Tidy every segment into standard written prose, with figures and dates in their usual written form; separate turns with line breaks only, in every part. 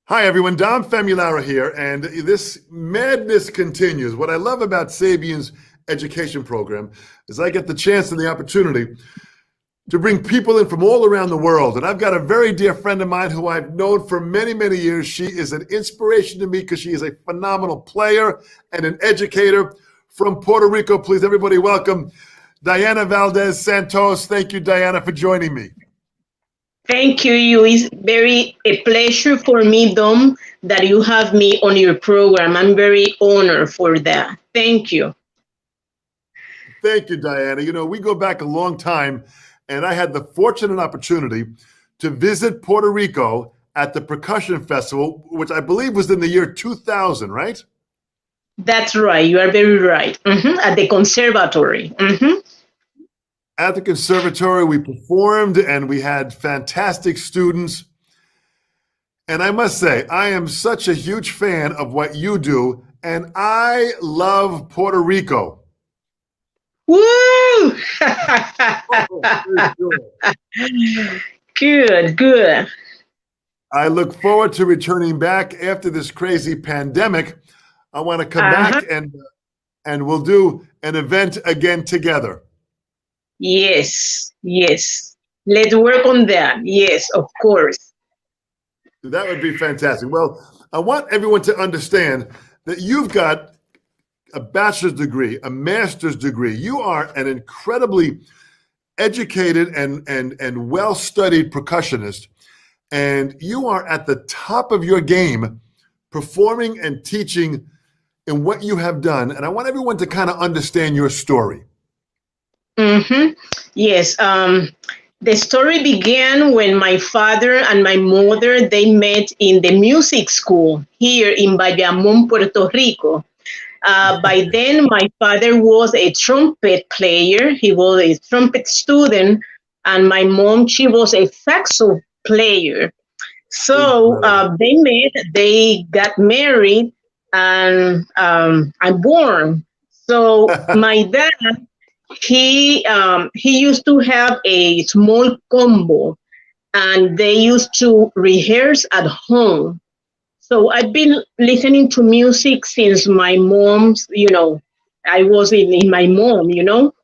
Hi, everyone. Dom Famularo here, and this madness continues. What I love about Sabian's education program is I get the chance and the opportunity to bring people in from all around the world. And I've got a very dear friend of mine who I've known for many, many years. She is an inspiration to me because she is a phenomenal player and an educator from Puerto Rico. Please, everybody, welcome Diana Valdés Santos. Thank you, Diana, for joining me.
Thank you. It's very a pleasure for me, Dom, that you have me on your program. I'm very honored for that. Thank you.
Thank you, Diana. You know, we go back a long time, and I had the fortunate opportunity to visit Puerto Rico at the Percussion Festival, which I believe was in the year 2000, right?
That's right. You are very right. At the conservatory.
At the conservatory, we performed and we had fantastic students. And I must say, I am such a huge fan of what you do, and I love Puerto Rico.
Woo! Good.
I look forward to returning back after this crazy pandemic. I want to come back and we'll do an event again together.
Yes. Let's work on that. Yes, of course.
That would be fantastic. Well, I want everyone to understand that you've got a bachelor's degree, a master's degree. You are an incredibly educated and well-studied percussionist, and you are at the top of your game performing and teaching in what you have done. And I want everyone to kind of understand your story.
Yes. The story began when my father and my mother, they met in the music school here in Bayamón, Puerto Rico. By then, my father was a trumpet player. He was a trumpet student, and my mom, she was a saxo player. So they met, they got married, and I'm born. So my dad, he used to have a small combo, and they used to rehearse at home. So I've been listening to music since my mom's, I was in my mom,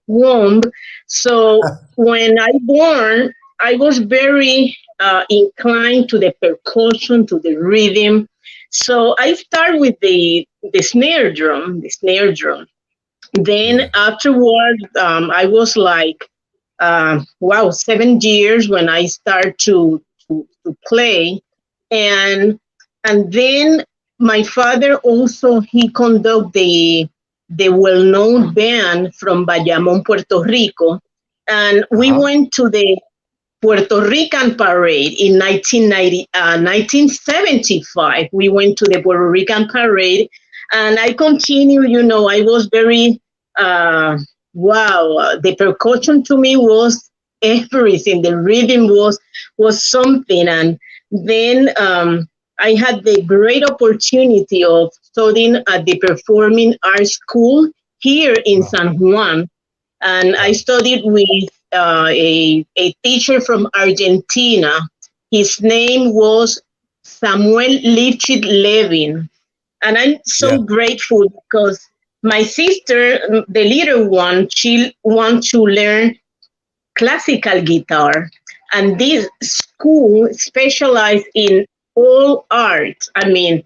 womb. So when I born, I was very inclined to the percussion, to the rhythm. So I start with the snare drum. Then afterward, I was like, 7 years when I start to play. And then my father also, he conducted the well-known band from Bayamón, Puerto Rico. And we went to the Puerto Rican parade in 1975. We went to the Puerto Rican parade, and I continued, I was very, the percussion to me was everything. The rhythm was something. And then I had the great opportunity of studying at the Performing Arts School here in San Juan. And I studied with a teacher from Argentina. His name was Samuel Lifchit Levin. And I'm so grateful because my sister, the little one, she wants to learn classical guitar. And this school specialized in all arts. I mean,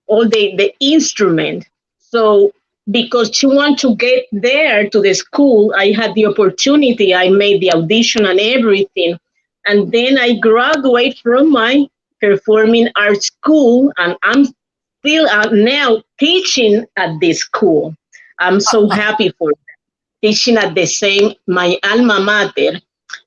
all the instrument. So because she wanted to get there to the school, I had the opportunity. I made the audition and everything. And then I graduated from my performing arts school, and I'm still now teaching at this school. I'm so happy for that. Teaching at my alma mater.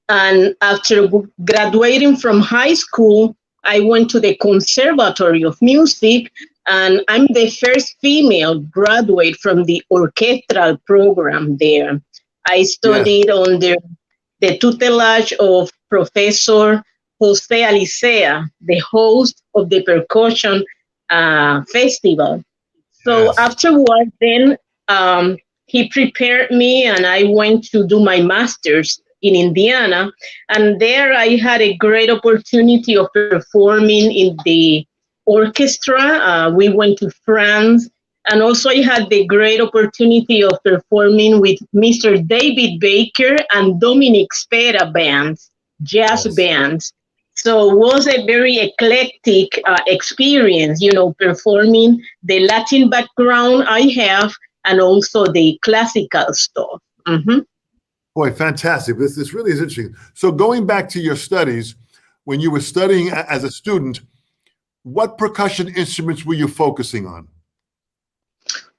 And after graduating from high school, I went to the Conservatory of Music, and I'm the first female graduate from the orchestral program there. I studied under the tutelage of Professor Jose Alicea, the host of the Percussion Festival. So afterward, then he prepared me, and I went to do my master's in Indiana. And there I had a great opportunity of performing in the orchestra. We went to France. And also I had the great opportunity of performing with Mr. David Baker and Dominic Spera bands, jazz
Yes.
bands. So it was a very eclectic experience, performing the Latin background I have and also the classical stuff. Mm-hmm.
Boy, fantastic. This really is interesting. So going back to your studies, when you were studying as a student, what percussion instruments were you focusing on?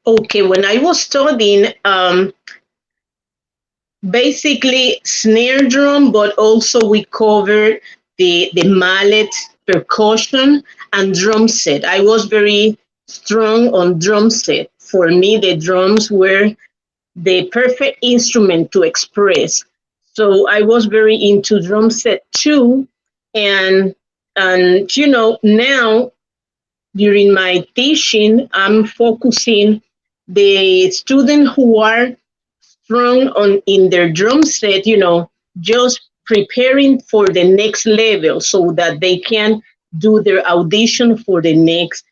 Okay, when I was studying, basically snare drum, but also we covered the mallet, percussion, and drum set. I was very strong on drum set. For me, the drums were the perfect instrument to express. So I was very into drum set too. And now during my teaching, I'm focusing the students who are strong in their drum set, just preparing for the next level so that they can do their audition for the next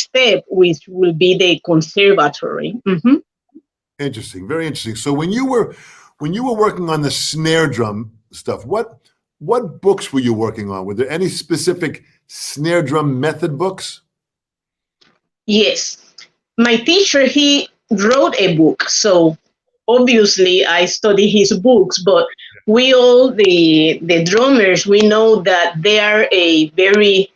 step, which will be the conservatory. Mm-hmm.
Interesting, very interesting. So when you were working on the snare drum stuff, what books were you working on? Were there any specific snare drum method books?
Yes. My teacher, he wrote a book. So obviously I study his books, but we all, the drummers, we know that they are a very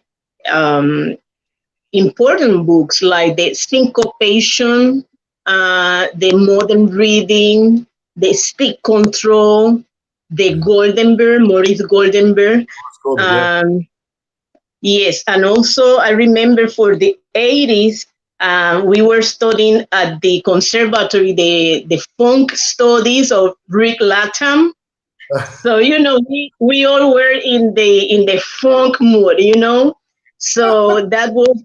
important books like the syncopation, the modern reading, the stick control, the Goldenberg, Maurice Goldenberg. Yes, and also I remember for the 80s, we were studying at the conservatory the funk studies of Rick Latham. So we all were in the funk mood. So that was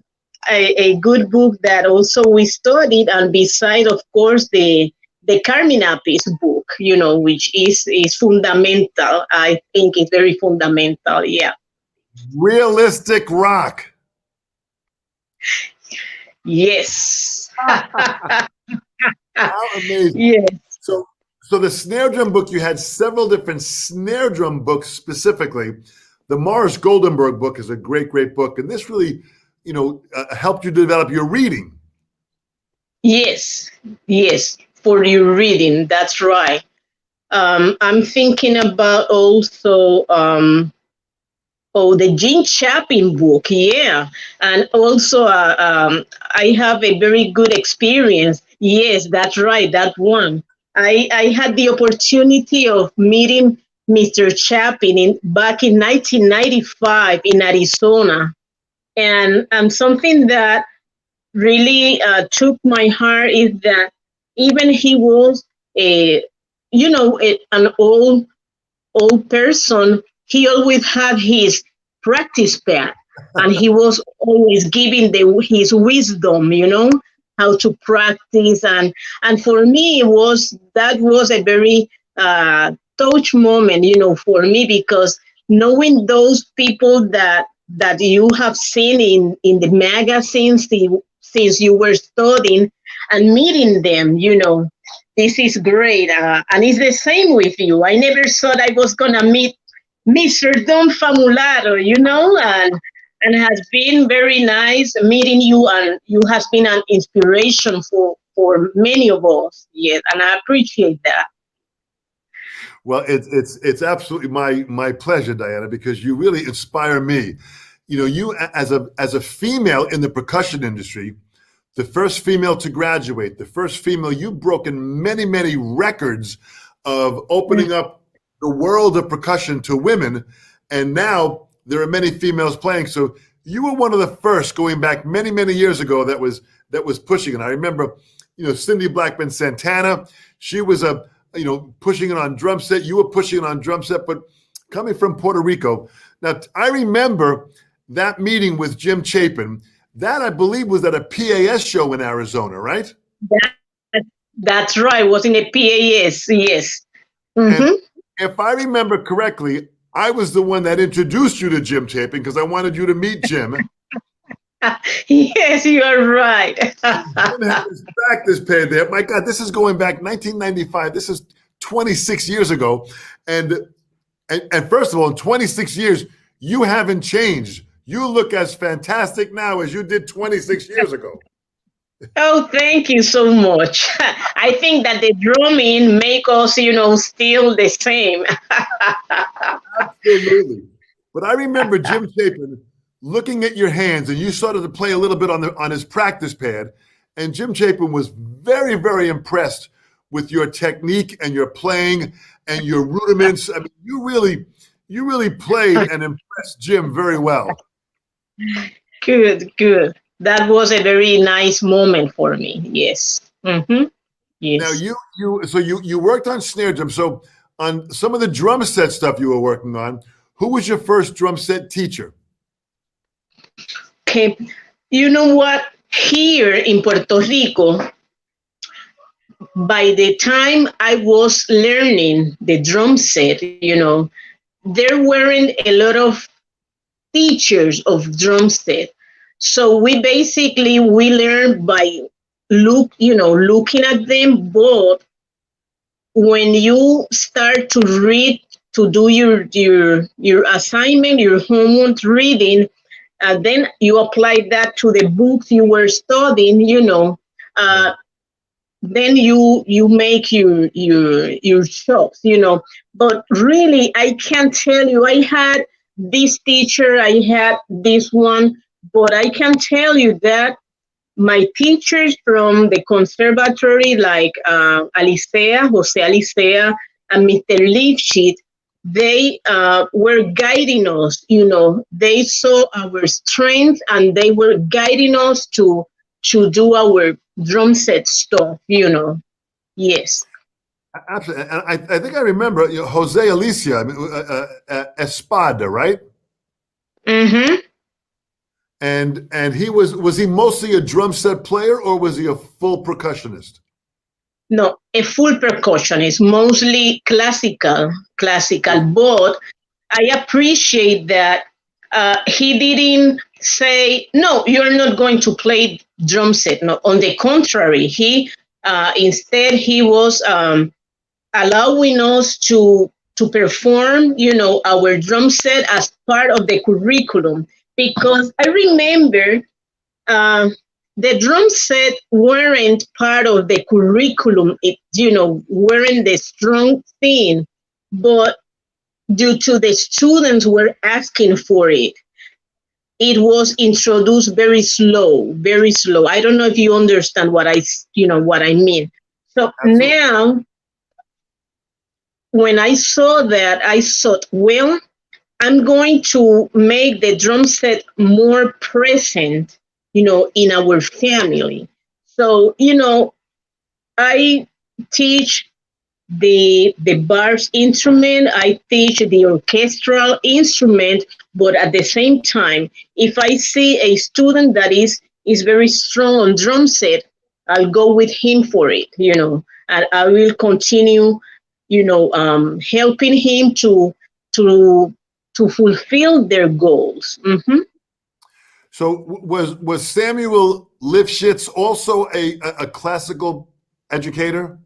a good book that also we studied, and beside, of course, the Carmen Appice book, which is fundamental. I think it's very fundamental. Yeah.
Realistic rock.
Yes.
How amazing.
Yes.
So the snare drum book, you had several different snare drum books specifically. The Morris Goldenberg book is a great, great book. And this really, helped you develop your reading. Yes.
For your reading. That's right. I'm thinking about also, the Gene Chapin book, yeah. And also, I have a very good experience. Yes, that's right, that one. I had the opportunity of meeting Mr. Chapin back in 1995 in Arizona. And something that really took my heart is that even he was an old person, he always had his practice pad, and he was always giving his wisdom, how to practice. And for me, that was a very touch moment, for me, because knowing those people that you have seen in the magazines since you were studying, and meeting them, this is great. And it's the same with you. I never thought I was going to meet Mr. Don Famularo, and has been very nice meeting you, and you have been an inspiration for many of us. Yes, and I appreciate that.
Well, it's absolutely my pleasure, Diana, because you really inspire me. You as a female in the percussion industry, the first female to graduate, the first female, you've broken many, many records of opening up the world of percussion to women, and now there are many females playing. So you were one of the first, going back many, many years ago, that was pushing it. I remember, Cindy Blackman Santana, she was pushing it on drum set. You were pushing it on drum set, but coming from Puerto Rico. Now, I remember that meeting with Jim Chapin. That, I believe, was at a PAS show in Arizona, right?
That's right. It was in a PAS, yes. Mm-hmm.
And if I remember correctly, I was the one that introduced you to Jim Chapin because I wanted you to meet Jim.
Yes, you are right.
Jim had his practice pad there. My God, this is going back 1995. This is 26 years ago. And first of all, in 26 years, you haven't changed. You look as fantastic now as you did 26 years ago.
Oh, thank you so much. I think that the drumming make us, still the same.
Absolutely. But I remember Jim Chapin looking at your hands, and you started to play a little bit on his practice pad. And Jim Chapin was very, very impressed with your technique and your playing and your rudiments. I mean, you really played and impressed Jim very well.
Good, good. That was a very nice moment for me. Yes. Mm-hmm.
Now
Yes.
you worked on snare drum. So on some of the drum set stuff you were working on, who was your first drum set teacher?
Okay. You know what? Here in Puerto Rico, by the time I was learning the drum set, there weren't a lot of teachers of drum set. So we learn by looking at them. But when you start to read, to do your assignment, your homework reading, then you apply that to the books you were studying, then you make your choice, But really, I can't tell you. I had this teacher, I had this one, but I can tell you that my teachers from the conservatory, like Jose Alicea, and Mr. Lifshitz, they were guiding us. They saw our strength and they were guiding us to do our drum set stuff. Yes.
Absolutely. And I think I remember Jose Alicia, Espada, right?
Mm-hmm.
And he was he mostly a drum set player, or was he a full percussionist?
No, a full percussionist, mostly classical, but I appreciate that he didn't say, no, you're not going to play drum set. No, on the contrary, instead he was allowing us to perform, our drum set as part of the curriculum. Because I remember the drum set weren't part of the curriculum. It, weren't the strong thing, but due to the students were asking for it, it was introduced very slow, very slow. I don't know if you understand what I mean. So
Absolutely.
now, when I saw that, I thought, well, I'm going to make the drum set more present, in our family. So, I teach the bars instrument, I teach the orchestral instrument, but at the same time, if I see a student that is very strong on drum set, I'll go with him for it, and I will continue, helping him to fulfill their goals. Mm-hmm.
So was Samuel Lifshitz also a classical educator?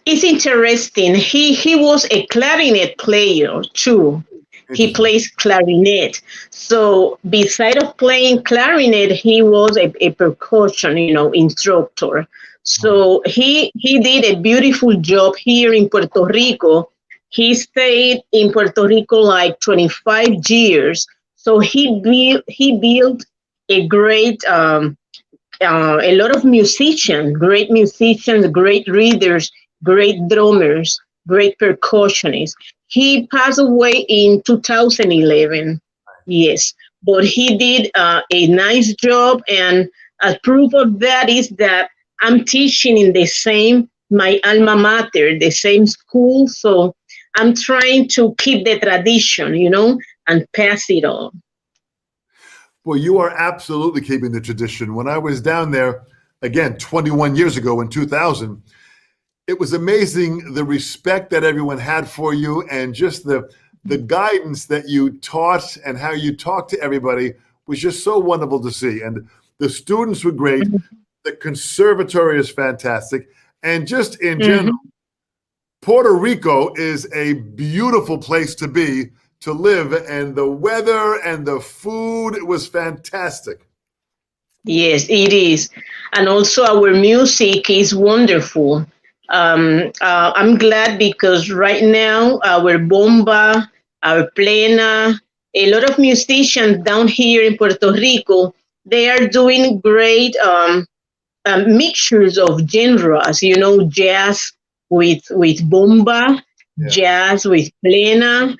It's interesting. He was a clarinet player too. He plays clarinet. So beside of playing clarinet, he was a percussion, instructor. So he did a beautiful job here in Puerto Rico. He stayed in Puerto Rico like 25 years. So he built a great a lot of musicians, great readers, great drummers, great percussionists. He passed away in 2011. Yes, but he did a nice job, and as proof of that is that I'm teaching in my alma mater, the same school. So I'm trying to keep the tradition, and pass it on.
Well, you are absolutely keeping the tradition. When I was down there, again, 21 years ago in 2000, it was amazing the respect that everyone had for you, and just the guidance that you taught and how you talked to everybody was just so wonderful to see. And the students were great. The conservatory is fantastic. And just in general, Puerto Rico is a beautiful place to be, to live. And the weather and the food was fantastic.
Yes, it is. And also our music is wonderful. I'm glad because right now our bomba, our plena, a lot of musicians down here in Puerto Rico, they are doing great mixtures of genres, jazz with bomba, jazz with plena.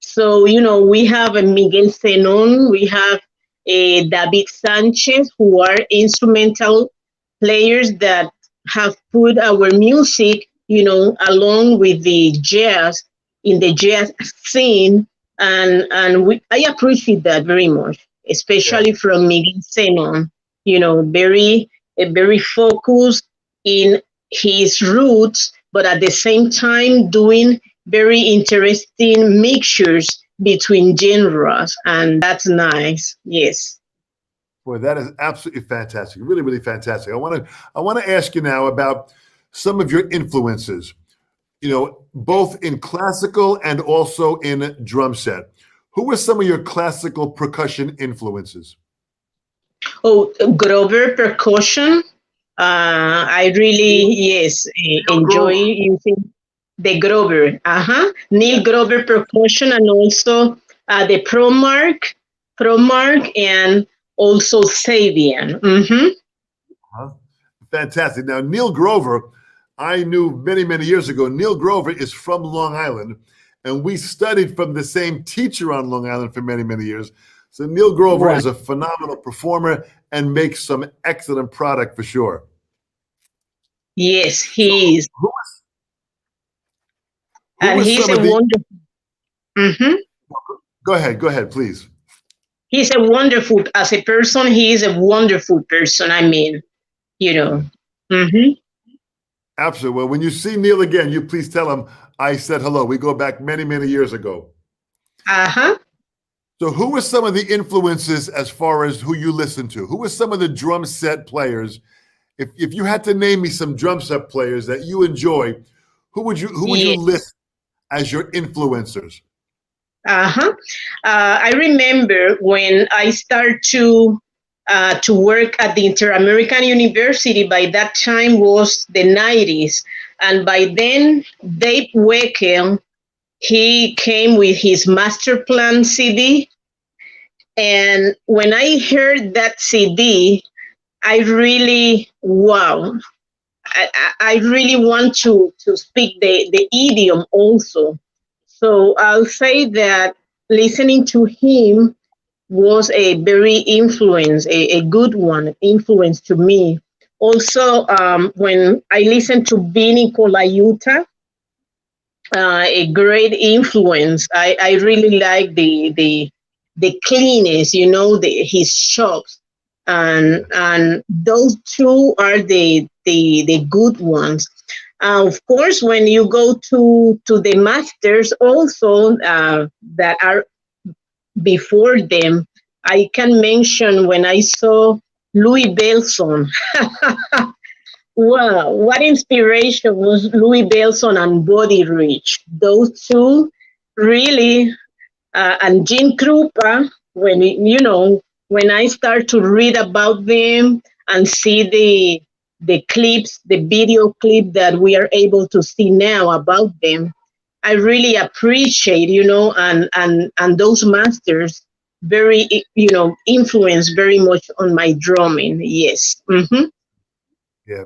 So, we have a Miguel Zenon, we have a David Sanchez, who are instrumental players that have put our music, along with the jazz in the jazz scene. And I appreciate that very much, especially from Miguel Zenon, very focused in his roots, but at the same time doing very interesting mixtures between genres, and that's nice. Yes.
Boy, that is absolutely fantastic. Really, really fantastic. I want to ask you now about some of your influences, both in classical and also in drum set. Who were some of your classical percussion influences?
Oh, Grover percussion. I really, yes, enjoy using the Grover. Neil Grover percussion, and also the ProMark, and also Sabian.
Fantastic. Now, Neil Grover, I knew many, many years ago. Neil Grover is from Long Island, and we studied from the same teacher on Long Island for many, many years. So Neil Grover is a phenomenal performer and makes some excellent product for sure.
Yes, he is. And he's a wonderful.
Go ahead, please.
He's a wonderful, as a person, he is a wonderful person. I mean,
Absolutely. Well, when you see Neil again, you please tell him I said hello. We go back many, many years ago. So who were some of the influences as far as who you listen to? Who were some of the drum set players? If you had to name me some drum set players that you enjoy, who would you list as your influencers?
I remember when I started to work at the Inter-American University. By that time was the 90s. And by then, Dave Weckel, he came with his master plan CD. And when I heard that CD, I really, wow. I really want to speak the idiom also. So I'll say that listening to him was a very a good influence to me. Also, when I listened to Vinny Colaiuta, a great influence. I really like the cleanness, his chops, and those two are the good ones. Of course, when you go to the masters also that are before them, I can mention when I saw Louis Belson. Wow, what inspiration was Louis Belson and Buddy Rich. Those two really, and Jim Krupa, when I start to read about them and see the clips, the video clip that we are able to see now about them, I really appreciate, and those masters very, influence very much on my drumming. Yes.
Yeah,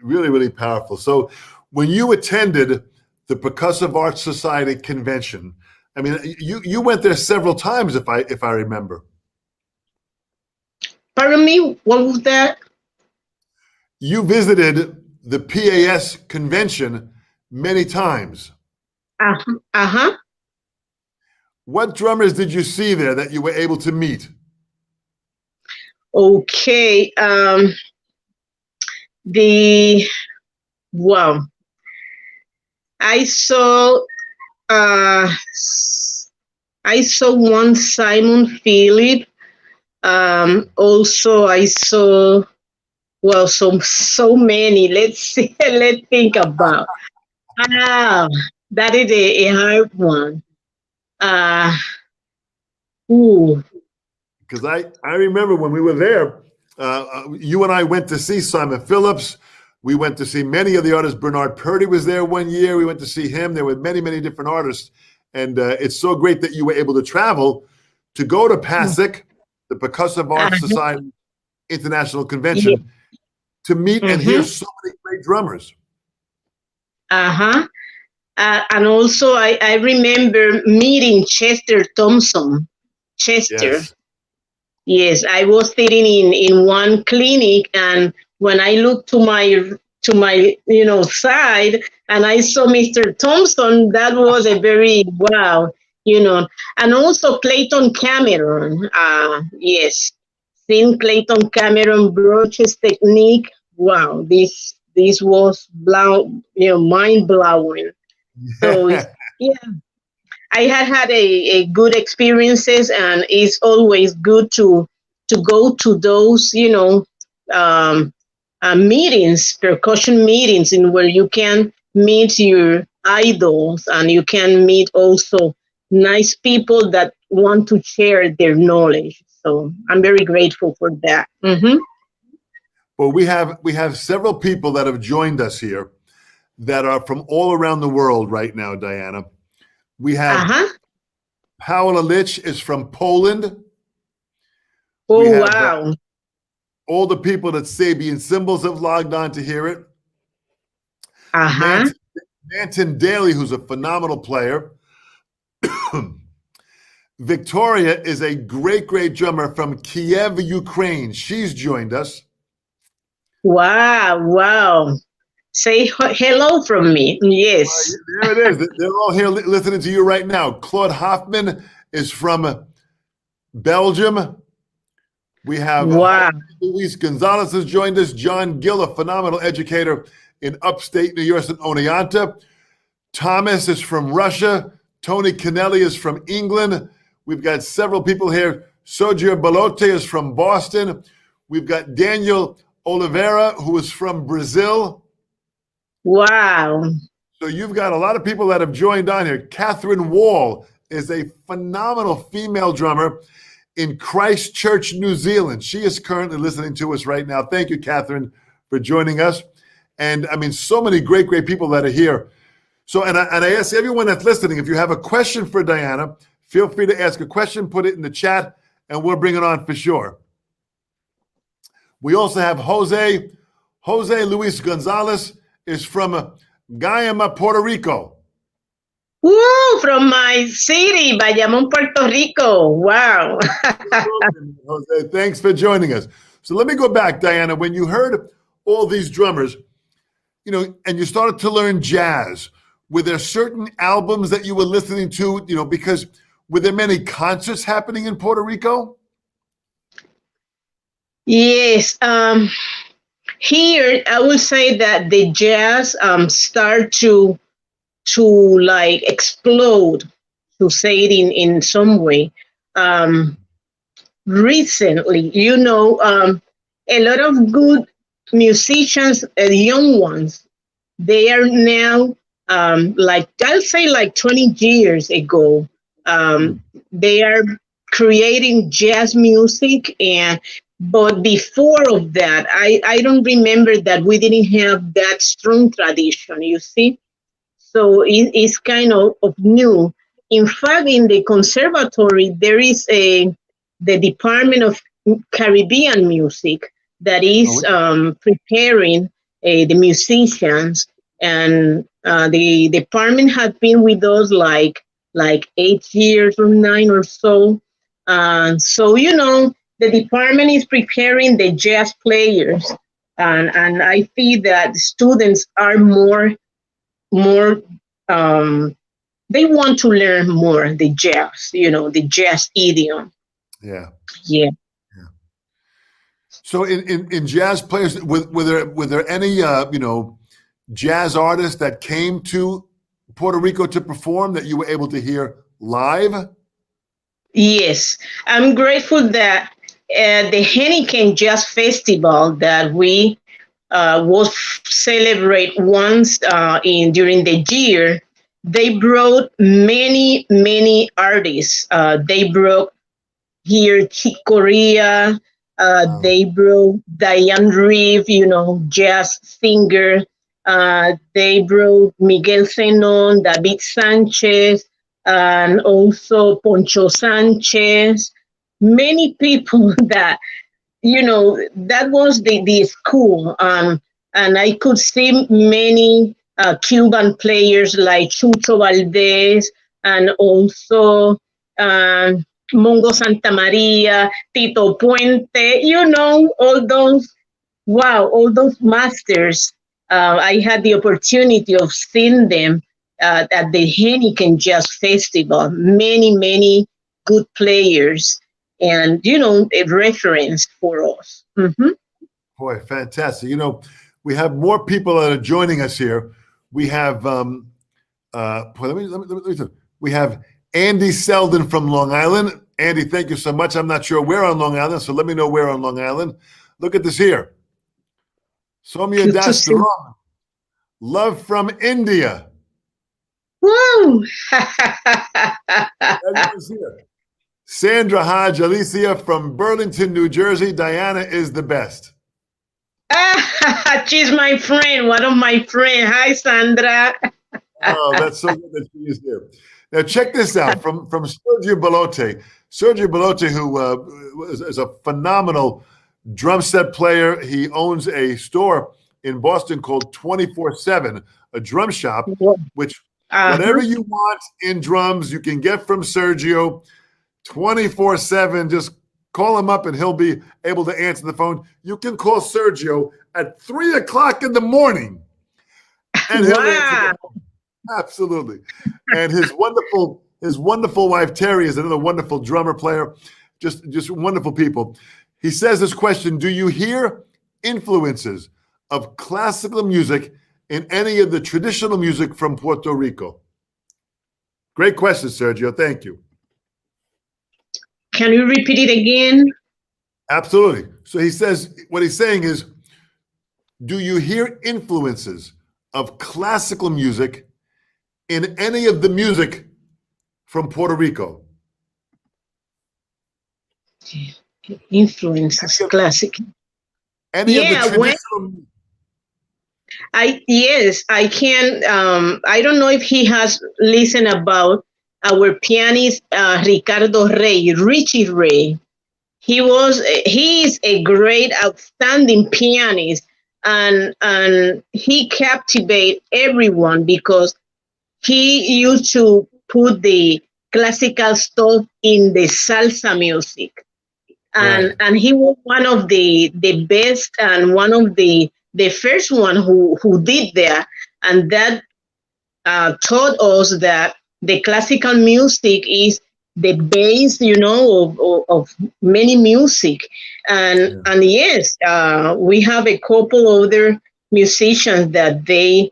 really, really powerful. So when you attended the Percussive Arts Society convention, I mean, you went there several times, if I remember.
Pardon me, what was that?
You visited the PAS convention many times. What drummers did you see there that you were able to meet?
Okay. Wow. I saw one Simon Philip. Also, I saw, well, so many. Let's see. Let's think about. Ah, that is a hard one. Uh, ooh,
Because I remember when we were there, you and I went to see Simon Phillips. We went to see many of the artists. Bernard Purdy was there one year. We went to see him. There were many, many different artists. And it's so great that you were able to travel to go to PASIC, the Percussive Arts
uh,
Society International
yeah.
Convention, to meet and hear
Mm-hmm.
so many great drummers.
Uh-huh. And also, I remember meeting Chester Thompson. Chester.
Yes.
Yes, I was sitting in one clinic, and when I looked to my side, and I saw Mr. Thompson, that was a very wow, and also Clayton Cameron. Yes, seeing Clayton Cameron broaches technique. Wow, this was mind blowing. So yeah, I had a good experiences, and it's always good to go to those um, meetings, percussion meetings, in where you can meet your idols, and you can meet also nice people that want to share their knowledge. So I'm very grateful for that. Mm-hmm.
Well, we have several people that have joined us here that are from all around the world right now, Diana. We have
Uh-huh.
Paola Lich is from Poland. We
Oh
have
wow.
all the people at Sabian Symbols have logged on to hear it.
Uh-huh.
Manton Daly, who's a phenomenal player. Victoria is a great, great drummer from Kiev, Ukraine. She's joined us.
Wow. Wow. Say hello from me. Yes.
There it is. They're all here listening to you right now. Claude Hoffman is from Belgium. We have
Wow.
Luis Gonzalez has joined us. John Gill, a phenomenal educator in upstate New York and Oneonta. Thomas is from Russia. Tony Kennelly is from England. We've got several people here. Sergio Bolote is from Boston. We've got Daniel Oliveira, who is from Brazil.
Wow.
So you've got a lot of people that have joined on here. Catherine Wall is a phenomenal female drummer in Christchurch, New Zealand. She is currently listening to us right now. Thank you, Catherine, for joining us. And I mean, so many great, great people that are here. So, and I ask everyone that's listening, if you have a question for Diana, feel free to ask a question, put it in the chat, and we'll bring it on for sure. We also have Jose Luis Gonzalez is from Guayama, Puerto Rico.
Woo, from my city, Bayamón, Puerto Rico. Wow.
Jose, thanks for joining us. So let me go back, Diana. When you heard all these drummers, and you started to learn jazz, were there certain albums that you were listening to, because were there many concerts happening in Puerto Rico?
Yes. Here, I would say that the jazz start to like explode, to say it in some way. Recently, a lot of good musicians, young ones, they are now like I'll say like 20 years ago, they are creating jazz music, but before of that, I don't remember that we didn't have that strong tradition, you see. So it's kind of new. In fact, in the conservatory, there is the Department of Caribbean Music that is preparing the musicians, and the department has been with us like 8 years or 9 or so. So the department is preparing the jazz players, and I see that students are more they want to learn more the jazz, the jazz idiom.
Yeah.
Yeah.
So in jazz players, were there any jazz artists that came to Puerto Rico to perform that you were able to hear live?
Yes, I'm grateful that the Heineken Jazz Festival that we was celebrate once during the year. They brought many artists. They brought here Chick Corea.
Wow.
They brought Diane Reeve, jazz singer. They brought Miguel Zenon, David Sanchez, and also Poncho Sanchez. Many people that that was the school, and I could see many Cuban players like Chucho Valdés, and also Mongo Santa Maria, Tito Puente, all those masters. I had the opportunity of seeing them at the Heineken Jazz Festival. Many good players, and a reference for us. Mm-hmm.
Boy, fantastic. We have more people that are joining us here. We have we have Andy Selden from Long Island. Andy, thank you so much. I'm not sure where on Long Island, so let me know where on Long Island. Look at this here. Soumya
Good to
Das
see.
Drum, love from India.
Woo!
Everyone's here. Sandra Hodge Alicia from Burlington, New Jersey. Diana is the best.
She's my friend, one of my friends. Hi, Sandra.
Oh, that's so good that she is here. Now, check this out from Sergio Bolote. Sergio Bolote, who is a phenomenal drum set player. He owns a store in Boston called 24/7, a drum shop, which whatever you want in drums, you can get from Sergio 24/7. Just call him up and he'll be able to answer the phone. You can call Sergio at 3:00 in the morning and he'll answer the phone. Absolutely. And his wonderful wife, Terry, is another wonderful drummer player. Just wonderful people. He says this question: do you hear influences of classical music in any of the traditional music from Puerto Rico? Great question, Sergio. Thank you.
Can you repeat it again?
Absolutely. So he says, what he's saying is, do you hear influences of classical music in any of the music from Puerto Rico?
Influences, classic.
Any of the traditional
Yes, I can. I don't know if he has listened about our pianist Ricardo Rey, Richie Ray. He is a great, outstanding pianist, and he captivate everyone because he used to put the classical stuff in the salsa music, and he was one of the best and one of the first one who did that, and that taught us that the classical music is the base, of many music, and yes, we have a couple other musicians that they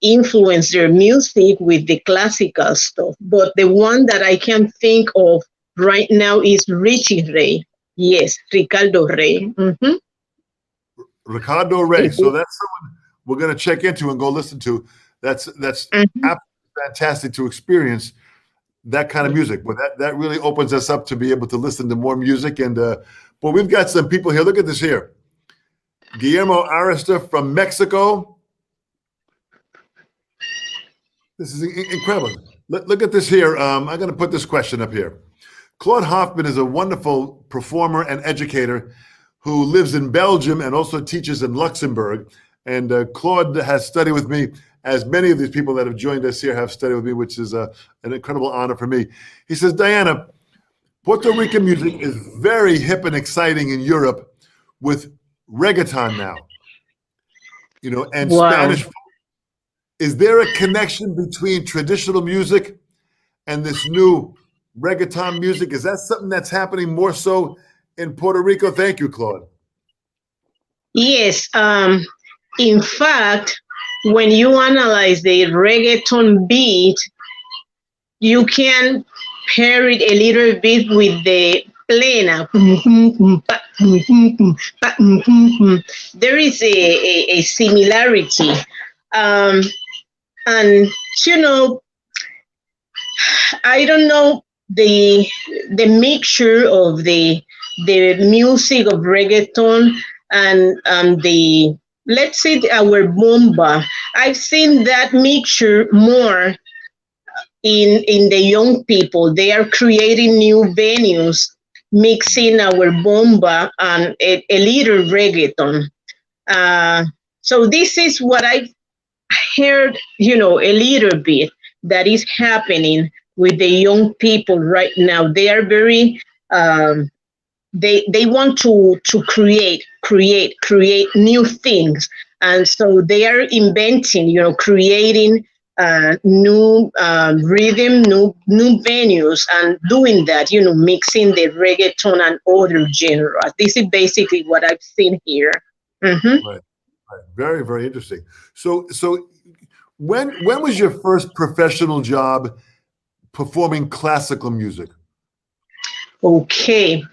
influence their music with the classical stuff, but the one that I can think of right now is Richie Ray. Yes, Ricardo Ray. Mm-hmm.
Ricardo Rey. So that's someone we're going to check into and go listen to. That's absolutely fantastic to experience that kind of music. But that really opens us up to be able to listen to more music. And but we've got some people here. Look at this here. Guillermo Arista from Mexico. This is incredible. Look at this here. I'm going to put this question up here. Claude Hoffman is a wonderful performer and educator who lives in Belgium and also teaches in Luxembourg. And Claude has studied with me, as many of these people that have joined us here have studied with me, which is an incredible honor for me. He says, Diana, Puerto Rican music is very hip and exciting in Europe with reggaeton now, and Spanish. Is there a connection between traditional music and this new reggaeton music? Is that something that's happening more so in Puerto Rico? Thank you, Claude.
Yes. In fact, when you analyze the reggaeton beat, you can pair it a little bit with the plena. There is a similarity. Um, and, you know, I don't know the mixture of the music of reggaeton and the, let's say, our bomba. I've seen that mixture more in the young people. They are creating new venues, mixing our bomba and a little reggaeton. Uh, so this is what I've heard, you know, a little bit that is happening with the young people right now. They are very they want to create new things, and so they are inventing, you know, creating new rhythm, new venues, and doing that, you know, mixing the reggaeton and other genres. This is basically what I've seen here. Mm-hmm.
Right. Right. Very, very interesting. So when was your first professional job performing classical music?
Okay.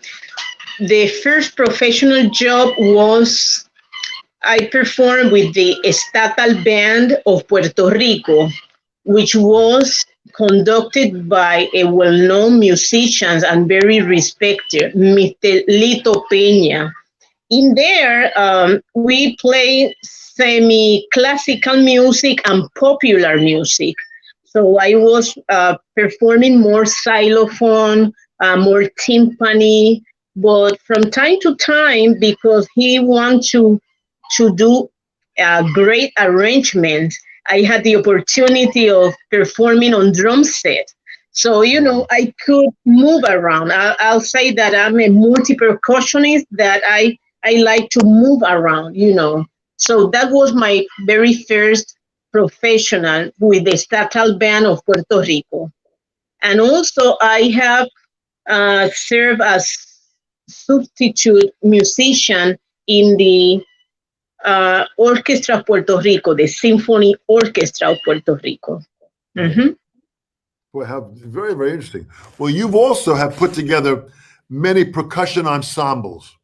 The first professional job was I performed with the Estatal Band of Puerto Rico, which was conducted by a well-known musician and very respected, Mr. Lito Peña. In there, we play semi-classical music and popular music. So I was performing more xylophone, more timpani, but from time to time, because he wanted to do great arrangements, I had the opportunity of performing on drum set. So, you know, I could move around. I'll say that I'm a multi-percussionist, that I like to move around, you know. So that was my very first professional with the Estatal Band of Puerto Rico. And also I have served as substitute musician in the Orchestra of Puerto Rico, the Symphony Orchestra of Puerto Rico. Mm-hmm.
Boy, how very, very interesting. Well, you've also have put together many percussion ensembles.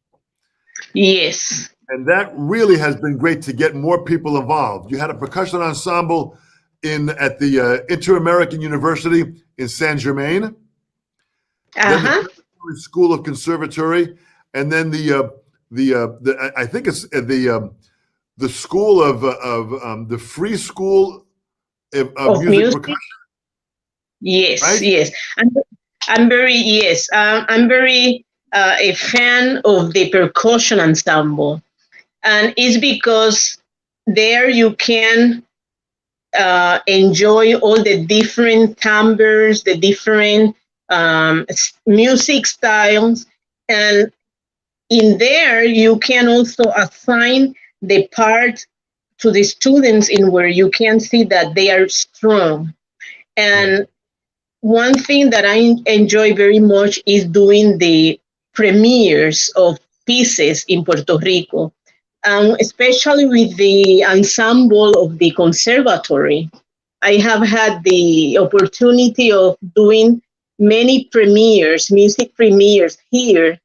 Yes.
And that really has been great to get more people involved. You had a percussion ensemble at the Inter-American University in Saint Germain, then the School of Conservatory, and then the I think it's the school of the Free School of Music Percussion.
Yes,
right?
yes. I'm very, yes. I'm very a fan of the percussion ensemble, and it's because there you can enjoy all the different timbres, the different music styles, and in there you can also assign the part to the students in where you can see that they are strong. And one thing that I enjoy very much is doing the premieres of pieces in Puerto Rico, especially with the ensemble of the conservatory. I have had the opportunity of doing many premieres, music premieres here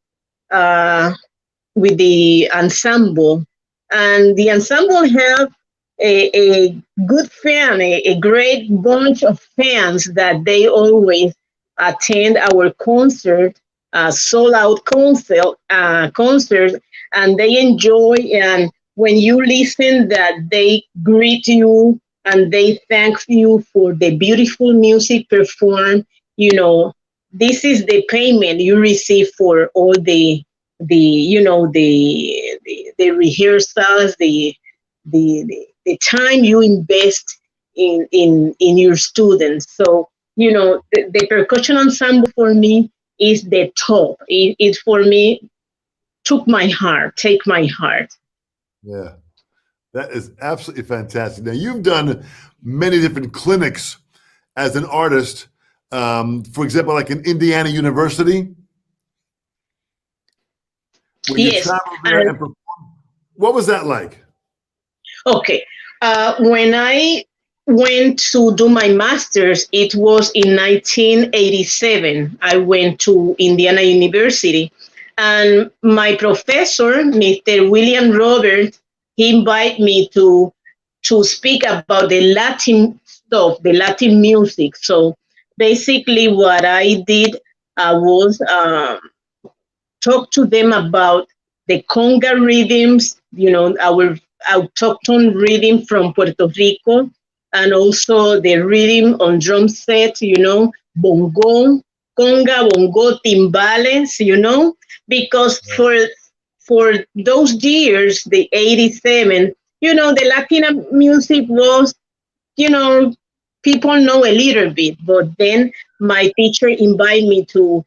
with the ensemble. And the ensemble have a good fan, a great bunch of fans that they always attend our concert, sold out concerts, and they enjoy. And when you listen, that they greet you and they thank you for the beautiful music performed. You know, this is the payment you receive for all the you know the rehearsals, the time you invest in your students. So, you know, the percussion ensemble for me is the top. It for me take my heart.
Yeah, that is absolutely fantastic. Now, you've done many different clinics as an artist. For example, like in Indiana University, when you
Yes.
traveled there and performed. What was that like?
Okay. When I went to do my master's, it was in 1987. I went to Indiana University, and my professor, Mr. William Roberts, he invited me to speak about the Latin stuff, the Latin music. So basically, what I did was talk to them about the conga rhythms, our autochthon rhythm from Puerto Rico, and also the rhythm on drum set, bongo, conga, bongo, timbales, because for those years, the 87, the Latin music was, people know a little bit, but then my teacher invited me to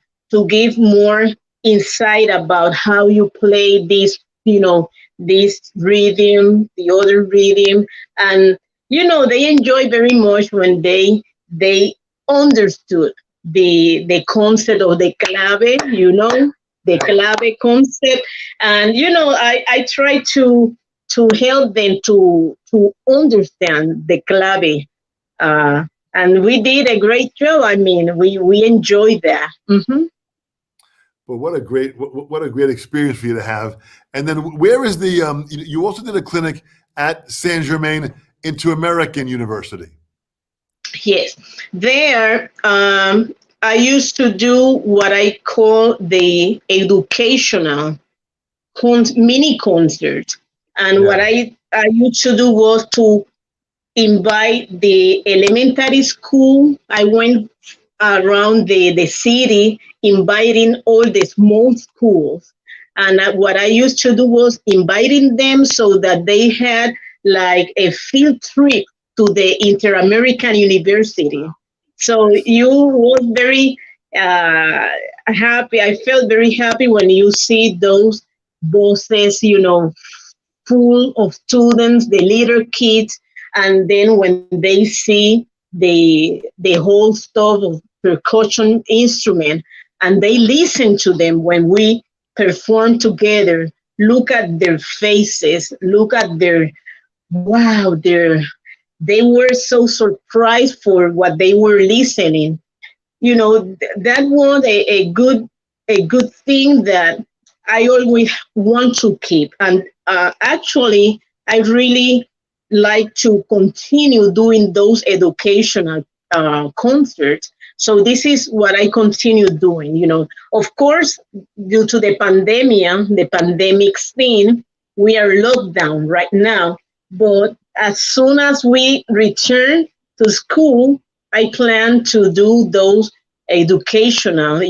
give more insight about how you play this, this rhythm, the other rhythm, and they enjoy very much when they understood the concept of the clave, the clave concept, and I try to help them to understand the clave, and we did a great job. I mean, we enjoyed that. Mm-hmm.
Well, what a great experience for you to have. And then where is the you also did a clinic at Saint Germain Inter-American University.
Yes, there I used to do what I call the educational mini concert, and what I used to do was to invite the elementary school. I went around the city inviting all the small schools. And what I used to do was inviting them so that they had like a field trip to the Inter-American University. So you was very happy. I felt very happy when you see those buses, full of students, the little kids, and then when they see the whole stuff of percussion instrument, and they listen to them when we perform together, look at their faces, look at their wow, they were so surprised for what they were listening. That was a good thing that I always want to keep. And actually, I really like to continue doing those educational concerts. So this is what I continue doing. Of course, due to the pandemic thing, we are locked down right now. But as soon as we return to school, I plan to do those educational,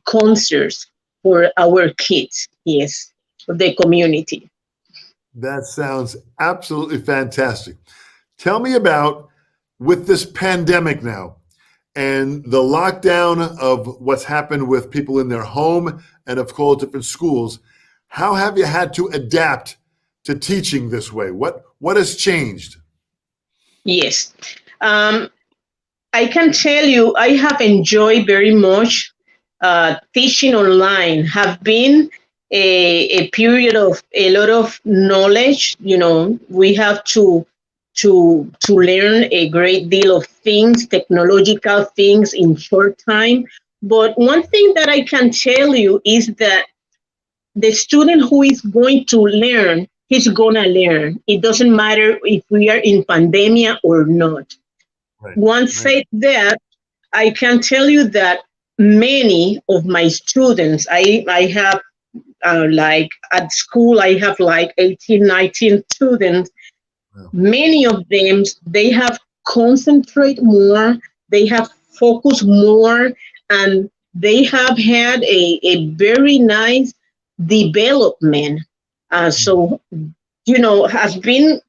concerts for our kids, yes, for the community.
That sounds absolutely fantastic. Tell me about, with this pandemic now and the lockdown of what's happened with people in their home and of course different schools, how have you had to adapt to teaching this way? What has changed?
Yes. I can tell you, I have enjoyed very much teaching online. Have been a period of a lot of knowledge. We have to learn a great deal of things, technological things in short time. But one thing that I can tell you is that the student who is going to learn, he's gonna learn. It doesn't matter if we are in pandemia or not.
Right.
Once said that, I can tell you that many of my students, I have like at school, I have like 18, 19 students. Wow. Many of them, they have concentrate more, they have focused more, and they have had a very nice development. So, has been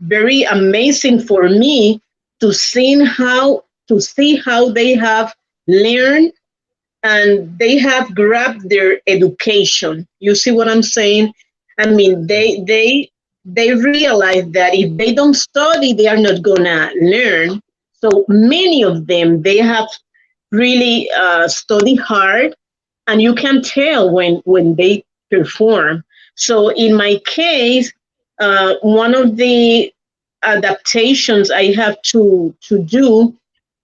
very amazing for me to see how they have learned and they have grabbed their education. You see what I'm saying? I mean, they realize that if they don't study, they are not gonna learn. So many of them, they have really studied hard, and you can tell when they perform. So in my case, one of the adaptations I have to do,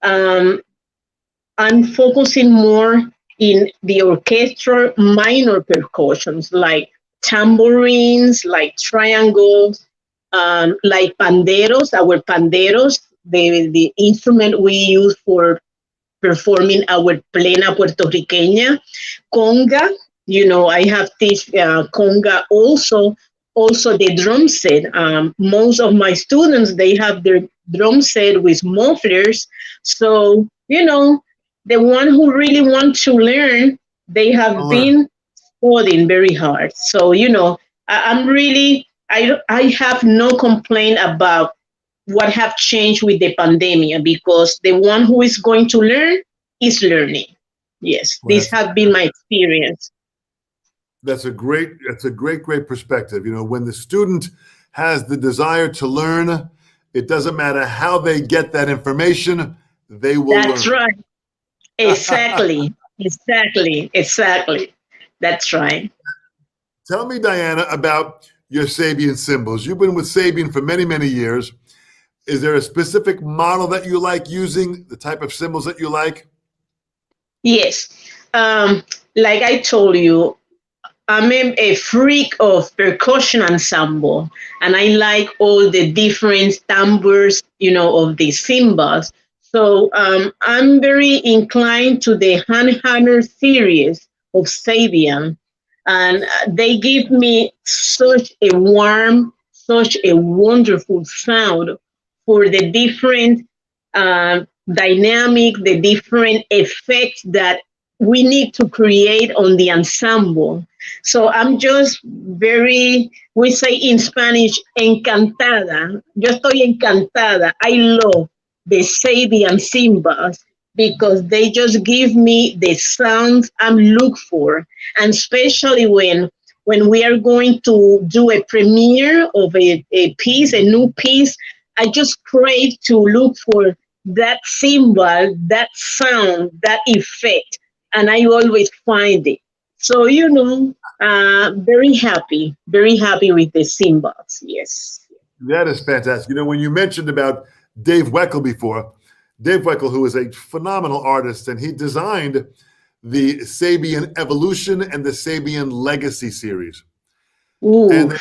I'm focusing more in the orchestral minor percussions like tambourines, like triangles, like panderos, our panderos, the instrument we use for performing our plena puertorriqueña, conga. I have this conga also. Also the drum set. Most of my students, they have their drum set with mufflers. So, the one who really want to learn, they have been studying very hard. So, I'm really, I have no complaint about what have changed with the pandemic, because the one who is going to learn is learning. Yes,
Well,
this has been my experience.
That's a great perspective. When the student has the desire to learn, it doesn't matter how they get that information, they will
That's
learn.
right. Exactly. Exactly. That's right.
Tell me, Diana, about your Sabian cymbals. You've been with Sabian for many, many years. Is there a specific model that you like using, the type of cymbals that you like?
Yes. Like I told you, I'm a freak of percussion ensemble, and I like all the different timbres, of the cymbals. So I'm very inclined to the hand hammer series of Sabian, and they give me such a warm, such a wonderful sound for the different dynamic, the different effects that we need to create on the ensemble. So I'm just very, we say in Spanish, encantada. Yo estoy encantada. I love the Sabian cymbals because they just give me the sounds I'm looking for. And especially when we are going to do a premiere of a piece, a new piece, I just crave to look for that cymbal, that sound, that effect, and I always find it. So, very happy with the cymbals. Yes.
That is fantastic. When you mentioned about Dave Weckl before, Dave Weckl, who is a phenomenal artist, and he designed the Sabian Evolution and the Sabian Legacy series.
Ooh.
And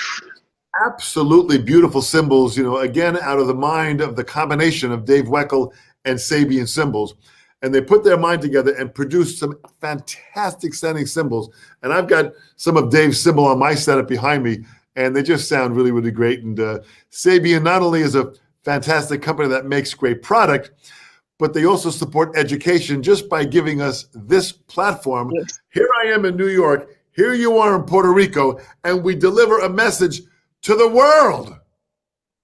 absolutely beautiful cymbals, again, out of the mind of the combination of Dave Weckl and Sabian cymbals. And they put their mind together and produced some fantastic sounding cymbals. And I've got some of Dave's cymbal on my setup behind me, and they just sound really, really great. And Sabian not only is a fantastic company that makes great product, but they also support education just by giving us this platform. Yes. Here I am in New York, here you are in Puerto Rico, and we deliver a message to the world.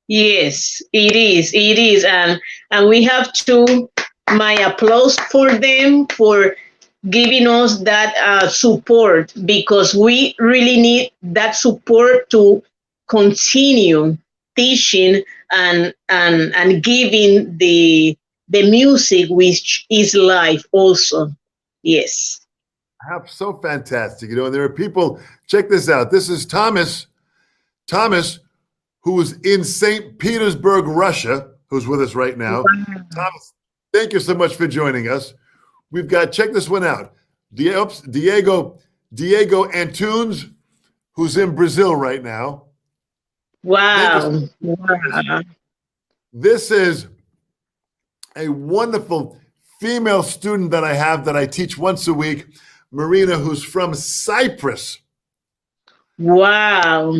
Yes, it is. And we have to, my applause for them for giving us that support, because we really need that support to continue teaching and giving the music, which is life also. Yes.
So fantastic. And there are people, check this out. This is Thomas, who's in St. Petersburg, Russia, who's with us right now. Wow. Thomas, thank you so much for joining us. We've got, check this one out, Diego Antunes, who's in Brazil right now.
Wow.
This is a wonderful female student that I have that I teach once a week, Marina, who's from Cyprus.
Wow.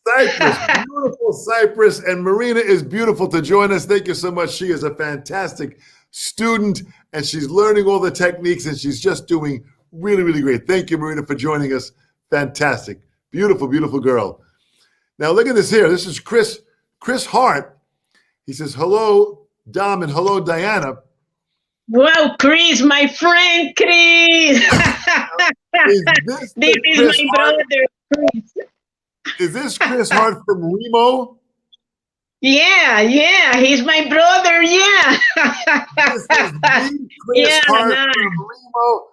Cyprus, beautiful Cyprus, and Marina is beautiful to join us. Thank you so much. She is a fantastic student, and she's learning all the techniques, and she's just doing really, really great. Thank you, Marina, for joining us. Fantastic. Beautiful, beautiful girl. Now, look at this here. This is Chris Hart. He says, hello, Dom, and hello, Diana.
Wow, Chris, my friend, Chris. This is my brother, Chris.
Is this Chris Hart from Remo?
Yeah, he's my brother. Yeah.
This is the Chris Hart from Remo.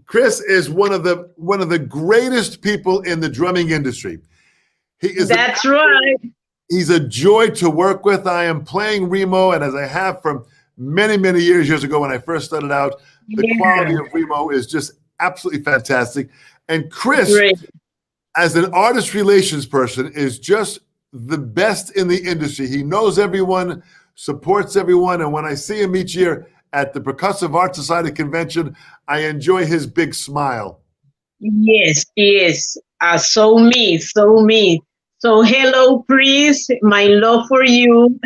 Chris is one of the greatest people in the drumming industry.
That's right.
He's a joy to work with. I am playing Remo, and as I have from many, many years ago when I first started out, the quality of Remo is just absolutely fantastic. And Chris,
Great.
as an artist relations person, is just the best in the industry. He knows everyone, supports everyone, and when I see him each year at the Percussive Art Society convention, I enjoy his big smile.
Yes, yes. So me, so me. So hello, Chris. My love for you.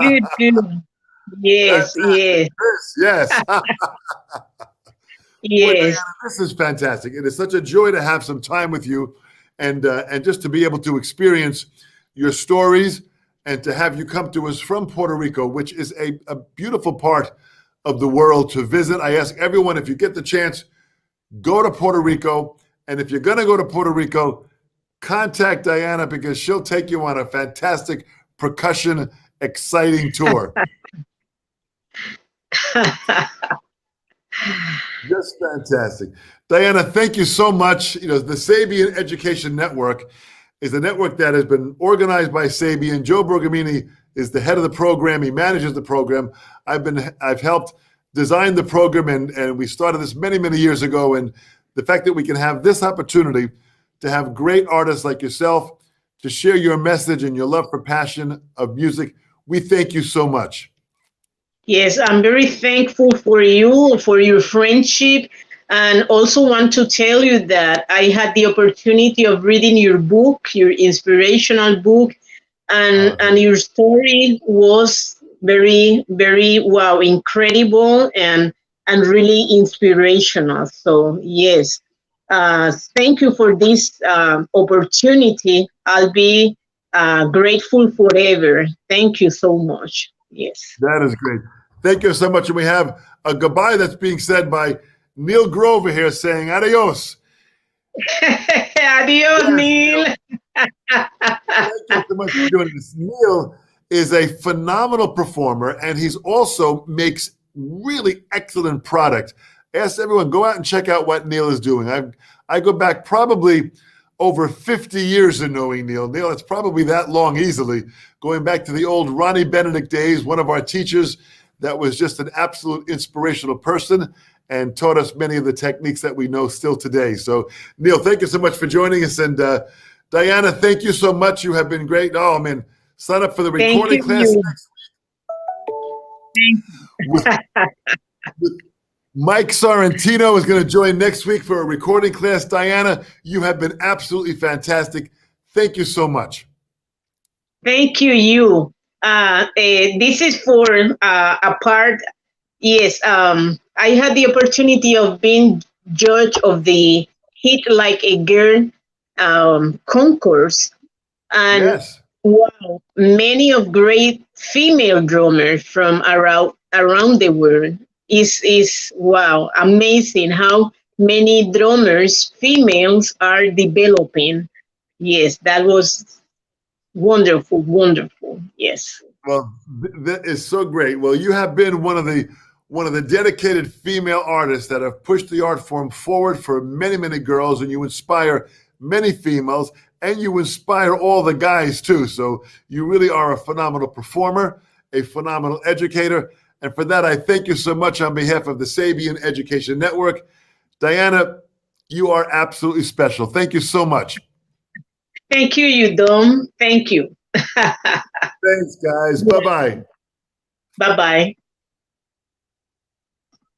Good, good. Yes, yes,
Chris, yes. Boy, Diana,
yes.
this is fantastic. It is such a joy to have some time with you and just to be able to experience your stories and to have you come to us from Puerto Rico, which is a beautiful part of the world to visit. I ask everyone, if you get the chance, go to Puerto Rico. And if you're going to go to Puerto Rico, contact Diana because she'll take you on a fantastic percussion, exciting tour. Just fantastic. Diana, thank you so much. You know, the Sabian Education Network is a network that has been organized by Sabian. Joe Bergamini is the head of the program. He manages the program. I've helped design the program, and we started this many, many years ago. And the fact that we can have this opportunity to have great artists like yourself to share your message and your love for passion of music, we thank you so much.
Yes, I'm very thankful for you, for your friendship, and also want to tell you that I had the opportunity of reading your book, your inspirational book, and your story was very, very wow, incredible and really inspirational. So yes, thank you for this opportunity. I'll be grateful forever. Thank you so much. Yes.
That is great. Thank you so much. And we have a goodbye that's being said by Neil Grover here saying adios.
Adios,
Yes,
Neil.
Thank you so much for doing this. Neil is a phenomenal performer, and he's also makes really excellent product. Ask everyone, go out and check out what Neil is doing. I go back probably over 50 years of knowing Neil. Neil, it's probably that long easily, going back to the old Ronnie Benedict days, one of our teachers that was just an absolute inspirational person and taught us many of the techniques that we know still today. So, Neil, thank you so much for joining us. And Diana, thank you so much. You have been great. Oh, man, sign up for the recording class next week. With Mike Sorrentino is going to join next week for a recording class. Diana, you have been absolutely fantastic. Thank you so much.
Thank you. This is for a part. Yes, I had the opportunity of being judge of the Hit Like a Girl concourse, and
Yes.
wow, many of great female drummers from around the world. Is wow, amazing how many drummers, females, are developing. Yes, that was wonderful, wonderful. Yes.
Well, that is so great. Well, you have been one of the dedicated female artists that have pushed the art form forward for many, many girls, and you inspire many females, and you inspire all the guys too. So you really are a phenomenal performer, a phenomenal educator, and for that, I thank you so much on behalf of the Sabian Education Network. Diana, you are absolutely special. Thank you so much.
Thank you, Dom. Thank you.
Thanks, guys. Bye-bye.
Bye-bye.